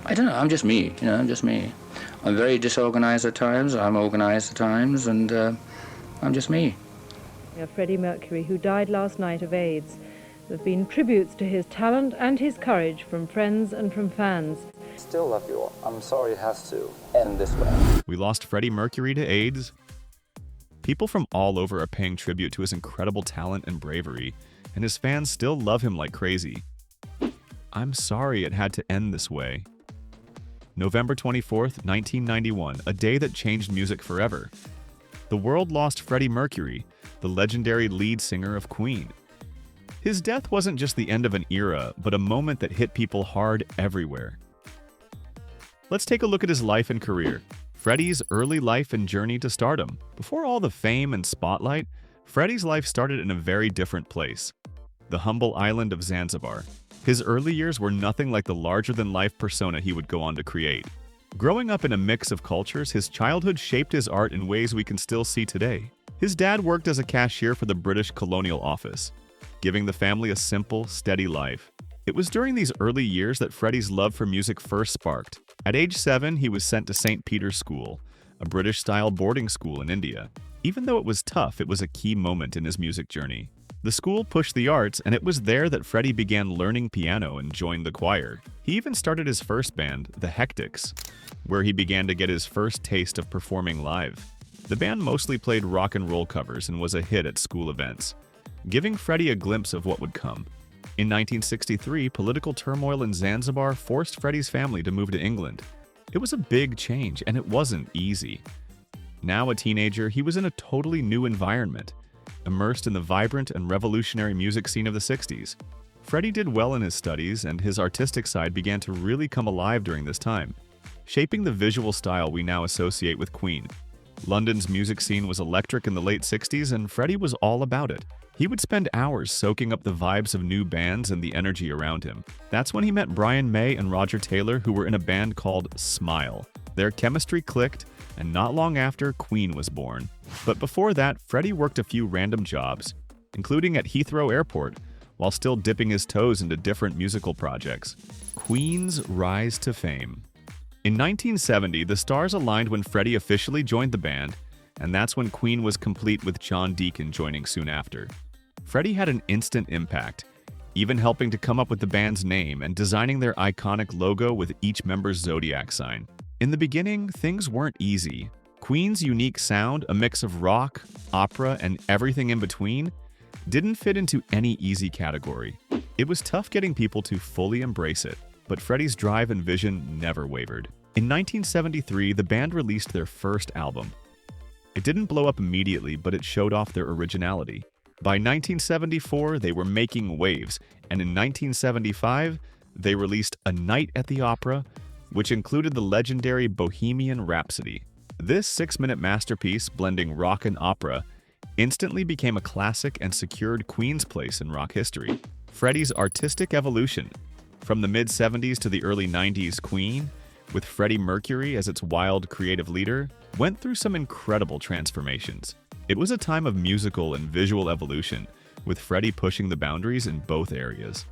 I don't know, I'm just me, I'm just me. I'm very disorganized at times, I'm organized at times, and I'm just me. Freddie Mercury, who died last night of AIDS. There have been tributes to his talent and his courage from friends and from fans. Still love you all. I'm sorry it has to end this way. We lost Freddie Mercury to AIDS. People from all over are paying tribute to his incredible talent and bravery, and his fans still love him like crazy. I'm sorry it had to end this way. November 24th, 1991, a day that changed music forever. The world lost Freddie Mercury, the legendary lead singer of Queen. His death wasn't just the end of an era, but a moment that hit people hard everywhere. Let's take a look at his life and career. Freddie's early life and journey to stardom. Before all the fame and spotlight, Freddie's life started in a very different place, the humble island of Zanzibar. His early years were nothing like the larger-than-life persona he would go on to create. Growing up in a mix of cultures, his childhood shaped his art in ways we can still see today. His dad worked as a cashier for the British colonial office, giving the family a simple, steady life. It was during these early years that Freddie's love for music first sparked. At age 7, he was sent to St. Peter's School, a British-style boarding school in India. Even though it was tough, it was a key moment in his music journey. The school pushed the arts, and it was there that Freddie began learning piano and joined the choir. He even started his first band, the Hectics, where he began to get his first taste of performing live. The band mostly played rock and roll covers and was a hit at school events, giving Freddie a glimpse of what would come. In 1963, political turmoil in Zanzibar forced Freddie's family to move to England. It was a big change, and it wasn't easy. Now a teenager, he was in a totally new environment, immersed in the vibrant and revolutionary music scene of the 60s. Freddie did well in his studies, and his artistic side began to really come alive during this time, shaping the visual style we now associate with Queen. London's music scene was electric in the late 60s, and Freddie was all about it. He would spend hours soaking up the vibes of new bands and the energy around him. That's when he met Brian May and Roger Taylor, who were in a band called Smile. Their chemistry clicked, and not long after, Queen was born. But before that, Freddie worked a few random jobs, including at Heathrow Airport, while still dipping his toes into different musical projects. Queen's rise to fame. In 1970, the stars aligned when Freddie officially joined the band, and that's when Queen was complete with John Deacon joining soon after. Freddie had an instant impact, even helping to come up with the band's name and designing their iconic logo with each member's zodiac sign. In the beginning, things weren't easy. Queen's unique sound, a mix of rock, opera, and everything in between, didn't fit into any easy category. It was tough getting people to fully embrace it, but Freddie's drive and vision never wavered. In 1973, the band released their first album. It didn't blow up immediately, but it showed off their originality. By 1974, they were making waves, and in 1975, they released A Night at the Opera, which included the legendary Bohemian Rhapsody. This 6-minute masterpiece, blending rock and opera, instantly became a classic and secured Queen's place in rock history. Freddie's artistic evolution. From the mid-70s to the early 90s, Queen, with Freddie Mercury as its wild creative leader, went through some incredible transformations. It was a time of musical and visual evolution, with Freddie pushing the boundaries in both areas.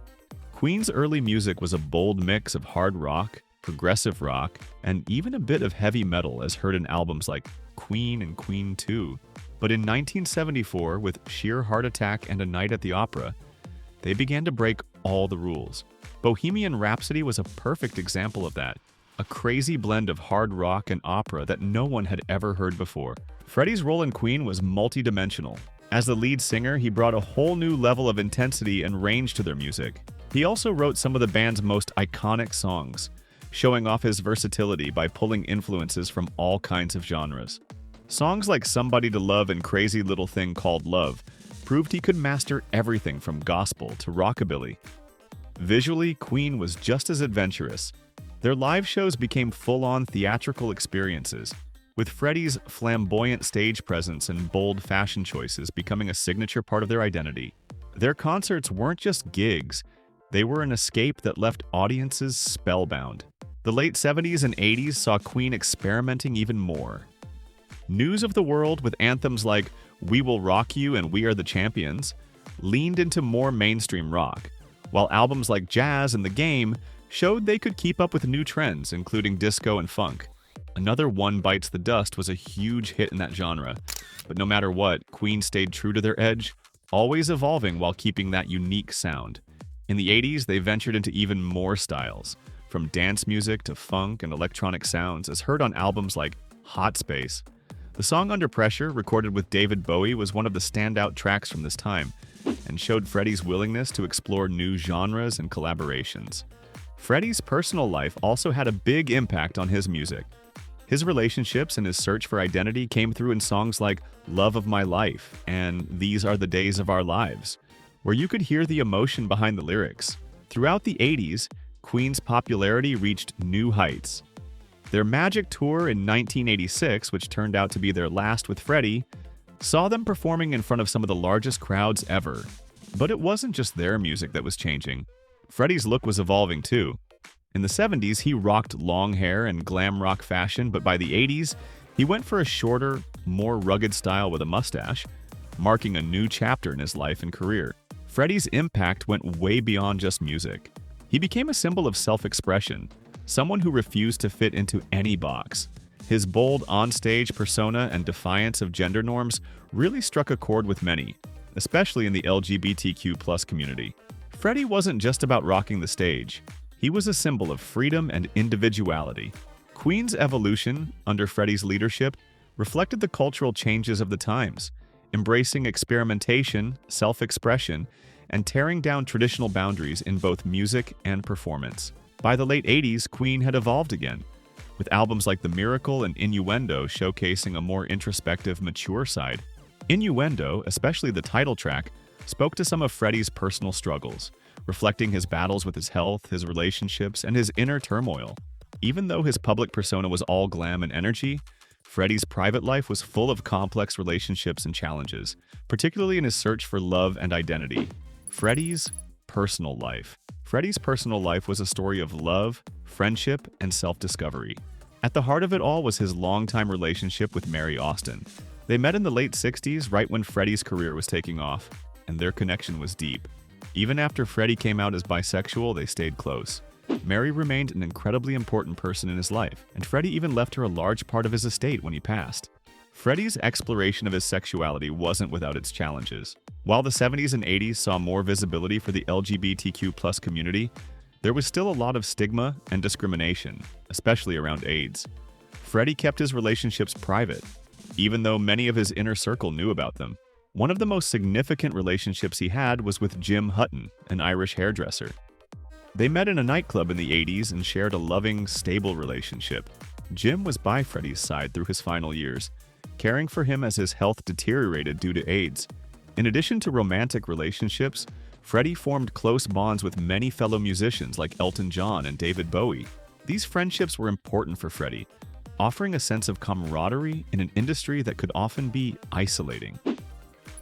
Queen's early music was a bold mix of hard rock, progressive rock, and even a bit of heavy metal as heard in albums like Queen and Queen 2. But in 1974, with Sheer Heart Attack and A Night at the Opera, they began to break all the rules. Bohemian Rhapsody was a perfect example of that, a crazy blend of hard rock and opera that no one had ever heard before. Freddie's role in Queen was multi-dimensional. As the lead singer, he brought a whole new level of intensity and range to their music. He also wrote some of the band's most iconic songs, showing off his versatility by pulling influences from all kinds of genres. Songs like Somebody to Love and Crazy Little Thing Called Love proved he could master everything from gospel to rockabilly. Visually, Queen was just as adventurous. Their live shows became full-on theatrical experiences, with Freddie's flamboyant stage presence and bold fashion choices becoming a signature part of their identity. Their concerts weren't just gigs, they were an escape that left audiences spellbound. The late 70s and 80s saw Queen experimenting even more. News of the World, with anthems like We Will Rock You and We Are the Champions, leaned into more mainstream rock, while albums like Jazz and The Game showed they could keep up with new trends, including disco and funk. Another One Bites the Dust was a huge hit in that genre, but no matter what, Queen stayed true to their edge, always evolving while keeping that unique sound. In the 80s, they ventured into even more styles, from dance music to funk and electronic sounds, as heard on albums like Hot Space. The song Under Pressure, recorded with David Bowie, was one of the standout tracks from this time, and showed Freddie's willingness to explore new genres and collaborations. Freddie's personal life also had a big impact on his music. His relationships and his search for identity came through in songs like Love of My Life and These Are the Days of Our Lives, where you could hear the emotion behind the lyrics. Throughout the 80s, Queen's popularity reached new heights. Their Magic Tour in 1986, which turned out to be their last with Freddie, saw them performing in front of some of the largest crowds ever. But it wasn't just their music that was changing. Freddie's look was evolving too. In the 70s, he rocked long hair and glam rock fashion, but by the 80s, he went for a shorter, more rugged style with a mustache, marking a new chapter in his life and career. Freddie's impact went way beyond just music. He became a symbol of self-expression, someone who refused to fit into any box. His bold on-stage persona and defiance of gender norms really struck a chord with many, especially in the LGBTQ+ community. Freddie wasn't just about rocking the stage. He was a symbol of freedom and individuality. Queen's evolution, under Freddie's leadership, reflected the cultural changes of the times, embracing experimentation, self-expression, and tearing down traditional boundaries in both music and performance. By the late 80s, Queen had evolved again, with albums like The Miracle and Innuendo showcasing a more introspective, mature side. Innuendo, especially the title track, spoke to some of Freddie's personal struggles, reflecting his battles with his health, his relationships, and his inner turmoil. Even though his public persona was all glam and energy, Freddie's private life was full of complex relationships and challenges, particularly in his search for love and identity. Freddie's personal life. Freddie's personal life was a story of love, friendship, and self-discovery. At the heart of it all was his longtime relationship with Mary Austin. They met in the late 60s, right when Freddie's career was taking off, and their connection was deep. Even after Freddie came out as bisexual, they stayed close. Mary remained an incredibly important person in his life, and Freddie even left her a large part of his estate when he passed. Freddie's exploration of his sexuality wasn't without its challenges. While the 70s and 80s saw more visibility for the LGBTQ+ community, there was still a lot of stigma and discrimination, especially around AIDS. Freddie kept his relationships private, even though many of his inner circle knew about them. One of the most significant relationships he had was with Jim Hutton, an Irish hairdresser. They met in a nightclub in the 80s and shared a loving, stable relationship. Jim was by Freddie's side through his final years, caring for him as his health deteriorated due to AIDS. In addition to romantic relationships, Freddie formed close bonds with many fellow musicians like Elton John and David Bowie. These friendships were important for Freddie, offering a sense of camaraderie in an industry that could often be isolating.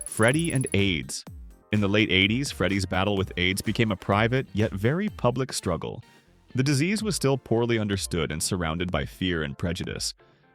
Freddie and AIDS. In the late 80s, Freddie's battle with AIDS became a private yet very public struggle. The disease was still poorly understood and surrounded by fear and prejudice,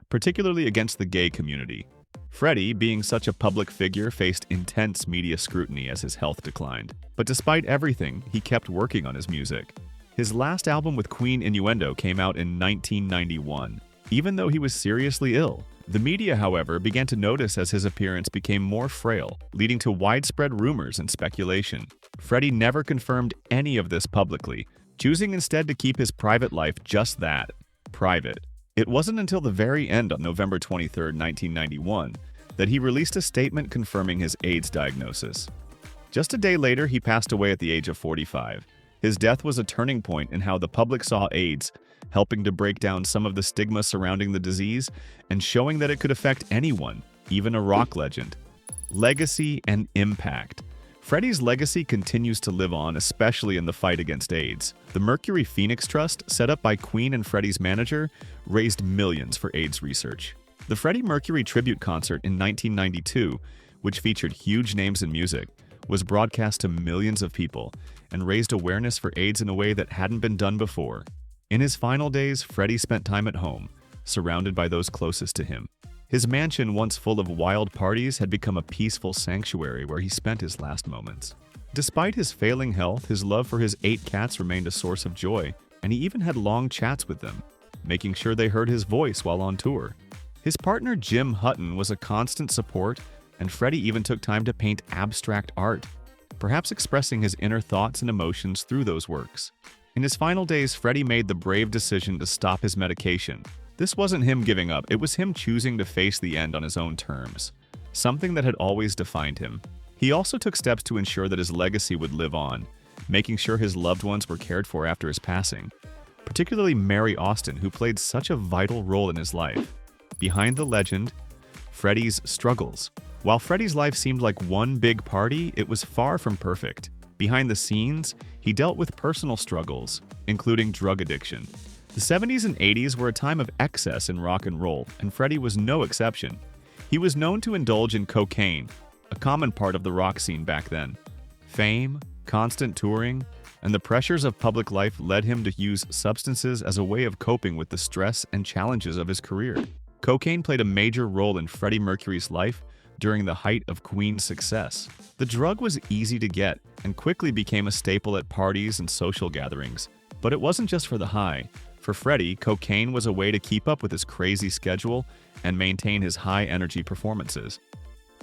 particularly against the gay community. Freddie, being such a public figure, faced intense media scrutiny as his health declined. But despite everything, he kept working on his music. His last album with Queen, Innuendo, came out in 1991. Even though he was seriously ill, the media, however, began to notice as his appearance became more frail, leading to widespread rumors and speculation. Freddie never confirmed any of this publicly, choosing instead to keep his private life just that, private. It wasn't until the very end on November 23, 1991, that he released a statement confirming his AIDS diagnosis. Just a day later, he passed away at the age of 45. His death was a turning point in how the public saw AIDS, helping to break down some of the stigma surrounding the disease and showing that it could affect anyone, even a rock legend. Legacy and impact. Freddie's legacy continues to live on, especially in the fight against AIDS. The Mercury Phoenix Trust, set up by Queen and Freddie's manager, raised millions for AIDS research. The Freddie Mercury tribute concert in 1992, which featured huge names in music, was broadcast to millions of people and raised awareness for AIDS in a way that hadn't been done before. In his final days, Freddie spent time at home, surrounded by those closest to him. His mansion, once full of wild parties, had become a peaceful sanctuary where he spent his last moments. Despite his failing health, his love for his 8 cats remained a source of joy. and he even had long chats with them, making sure they heard his voice while on tour. His partner Jim Hutton was a constant support, and Freddie even took time to paint abstract art, perhaps expressing his inner thoughts and emotions through those works. In his final days, Freddie made the brave decision to stop his medication. This wasn't him giving up, it was him choosing to face the end on his own terms, something that had always defined him. He also took steps to ensure that his legacy would live on, making sure his loved ones were cared for after his passing, particularly Mary Austin, who played such a vital role in his life. Behind the legend, Freddie's struggles. While Freddie's life seemed like one big party, it was far from perfect. Behind the scenes, he dealt with personal struggles, including drug addiction. The 70s and 80s were a time of excess in rock and roll, and Freddie was no exception. He was known to indulge in cocaine, a common part of the rock scene back then. Fame, constant touring, and the pressures of public life led him to use substances as a way of coping with the stress and challenges of his career. Cocaine played a major role in Freddie Mercury's life during the height of Queen's success. The drug was easy to get and quickly became a staple at parties and social gatherings. But it wasn't just for the high. For Freddie, cocaine was a way to keep up with his crazy schedule and maintain his high-energy performances.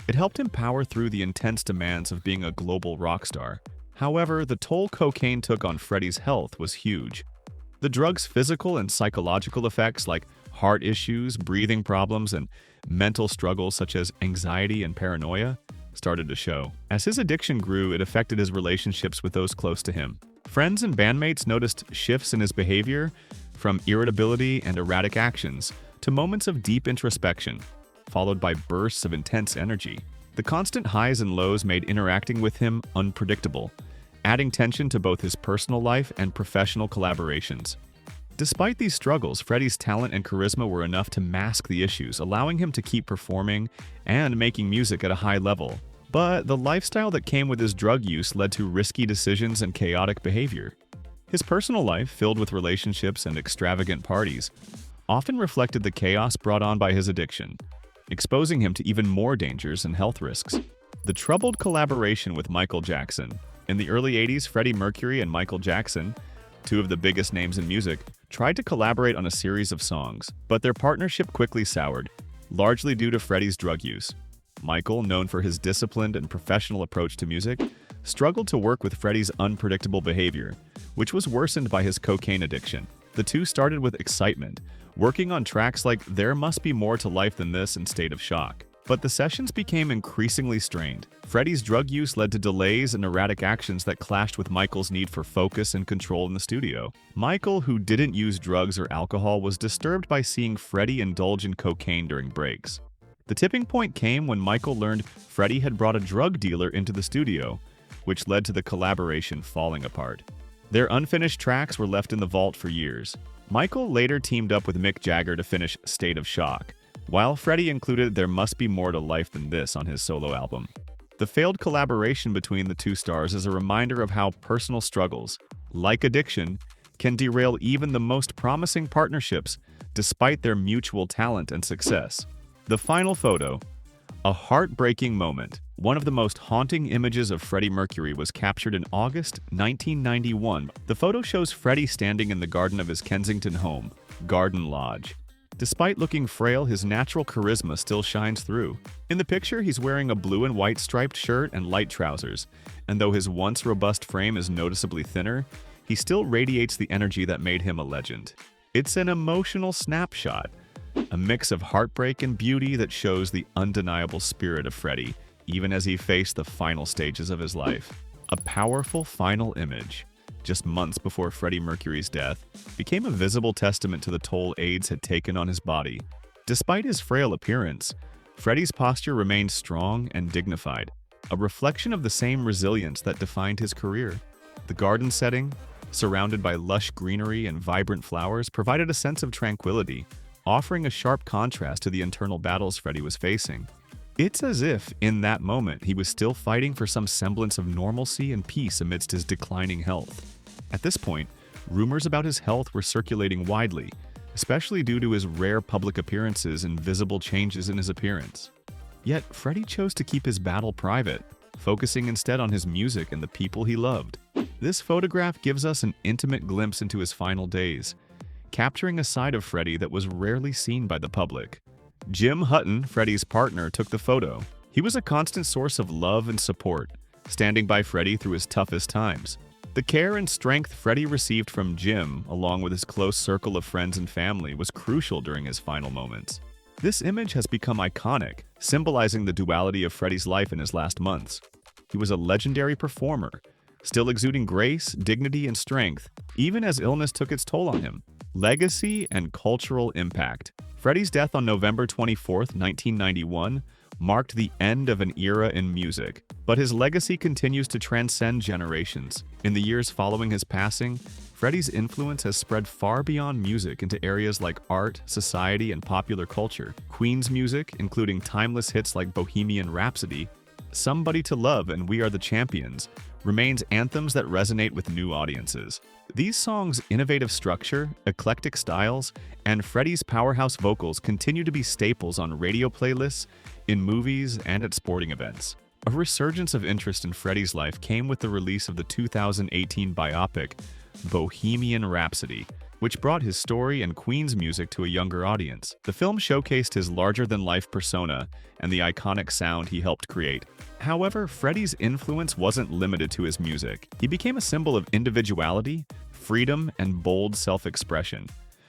It helped him power through the intense demands of being a global rock star. However, the toll cocaine took on Freddie's health was huge. The drug's physical and psychological effects, like heart issues, breathing problems, and mental struggles such as anxiety and paranoia, started to show. As his addiction grew, it affected his relationships with those close to him. Friends and bandmates noticed shifts in his behavior, from irritability and erratic actions to moments of deep introspection, followed by bursts of intense energy. The constant highs and lows made interacting with him unpredictable, adding tension to both his personal life and professional collaborations. Despite these struggles, Freddie's talent and charisma were enough to mask the issues, allowing him to keep performing and making music at a high level. But the lifestyle that came with his drug use led to risky decisions and chaotic behavior. His personal life, filled with relationships and extravagant parties, often reflected the chaos brought on by his addiction, exposing him to even more dangers and health risks. The troubled collaboration with Michael Jackson. In the early 80s, Freddie Mercury and Michael Jackson, two of the biggest names in music, tried to collaborate on a series of songs, but their partnership quickly soured, largely due to Freddie's drug use. Michael, known for his disciplined and professional approach to music, struggled to work with Freddie's unpredictable behavior, which was worsened by his cocaine addiction. The two started with excitement, working on tracks like There Must Be More to Life Than This and State of Shock. But the sessions became increasingly strained. Freddie's drug use led to delays and erratic actions that clashed with Michael's need for focus and control in the studio. Michael, who didn't use drugs or alcohol, was disturbed by seeing Freddie indulge in cocaine during breaks. The tipping point came when Michael learned Freddie had brought a drug dealer into the studio, which led to the collaboration falling apart. Their unfinished tracks were left in the vault for years. Michael later teamed up with Mick Jagger to finish State of Shock, while Freddie included There Must Be More to Life Than This on his solo album. The failed collaboration between the two stars is a reminder of how personal struggles, like addiction, can derail even the most promising partnerships despite their mutual talent and success. The final photo, a heartbreaking moment. One of the most haunting images of Freddie Mercury was captured in August 1991. The photo shows Freddie standing in the garden of his Kensington home, Garden Lodge. Despite looking frail, his natural charisma still shines through. In the picture, he's wearing a blue and white striped shirt and light trousers, and though his once robust frame is noticeably thinner, he still radiates the energy that made him a legend. It's an emotional snapshot, a mix of heartbreak and beauty that shows the undeniable spirit of Freddie, even as he faced the final stages of his life. A powerful final image, just months before Freddie Mercury's death, became a visible testament to the toll AIDS had taken on his body. Despite his frail appearance, Freddie's posture remained strong and dignified, a reflection of the same resilience that defined his career. The garden setting, surrounded by lush greenery and vibrant flowers, provided a sense of tranquility, offering a sharp contrast to the internal battles Freddie was facing. It's as if, in that moment, he was still fighting for some semblance of normalcy and peace amidst his declining health. At this point, rumors about his health were circulating widely, especially due to his rare public appearances and visible changes in his appearance. Yet, Freddie chose to keep his battle private, focusing instead on his music and the people he loved. This photograph gives us an intimate glimpse into his final days, capturing a side of Freddie that was rarely seen by the public. Jim Hutton, Freddie's partner, took the photo. He was a constant source of love and support, standing by Freddie through his toughest times. The care and strength Freddie received from Jim, along with his close circle of friends and family, was crucial during his final moments. This image has become iconic, symbolizing the duality of Freddie's life in his last months. He was a legendary performer, still exuding grace, dignity, and strength, even as illness took its toll on him. Legacy and cultural impact. Freddie's death on November 24, 1991, marked the end of an era in music, but his legacy continues to transcend generations. In the years following his passing, Freddie's influence has spread far beyond music into areas like art, society, and popular culture. Queen's music, including timeless hits like Bohemian Rhapsody, Somebody to Love, and We Are the Champions, remains anthems that resonate with new audiences. These songs' innovative structure, eclectic styles, and Freddie's powerhouse vocals continue to be staples on radio playlists, in movies, and at sporting events. A resurgence of interest in Freddie's life came with the release of the 2018 biopic, Bohemian Rhapsody, which brought his story and Queen's music to a younger audience. The film showcased his larger-than-life persona and the iconic sound he helped create. However, Freddie's influence wasn't limited to his music. He became a symbol of individuality, freedom, and bold self-expression,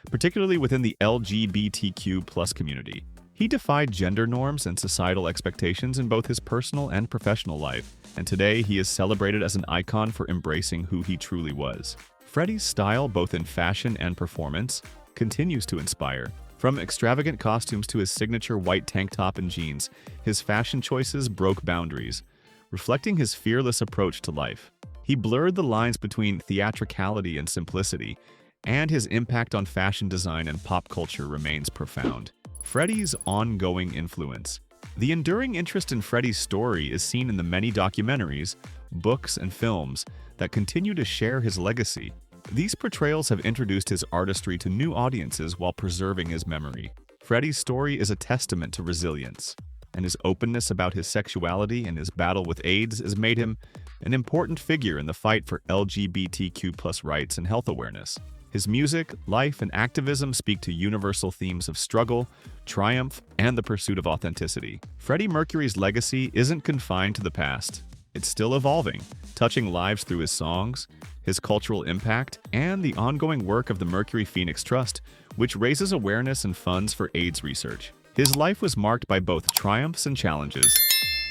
particularly within the LGBTQ+ community. He defied gender norms and societal expectations in both his personal and professional life, and today he is celebrated as an icon for embracing who he truly was. Freddie's style, both in fashion and performance, continues to inspire. From extravagant costumes to his signature white tank top and jeans, his fashion choices broke boundaries, reflecting his fearless approach to life. He blurred the lines between theatricality and simplicity, and his impact on fashion design and pop culture remains profound. Freddie's ongoing influence. The enduring interest in Freddie's story is seen in the many documentaries, books, and films that continue to share his legacy. These portrayals have introduced his artistry to new audiences while preserving his memory. Freddie's story is a testament to resilience, and his openness about his sexuality and his battle with AIDS has made him an important figure in the fight for LGBTQ+ rights and health awareness. His music, life, and activism speak to universal themes of struggle, triumph, and the pursuit of authenticity. Freddie Mercury's legacy isn't confined to the past. It's still evolving, touching lives through his songs, his cultural impact, and the ongoing work of the Mercury Phoenix Trust, which raises awareness and funds for AIDS research. His life was marked by both triumphs and challenges,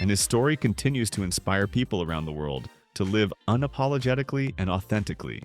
and his story continues to inspire people around the world to live unapologetically and authentically.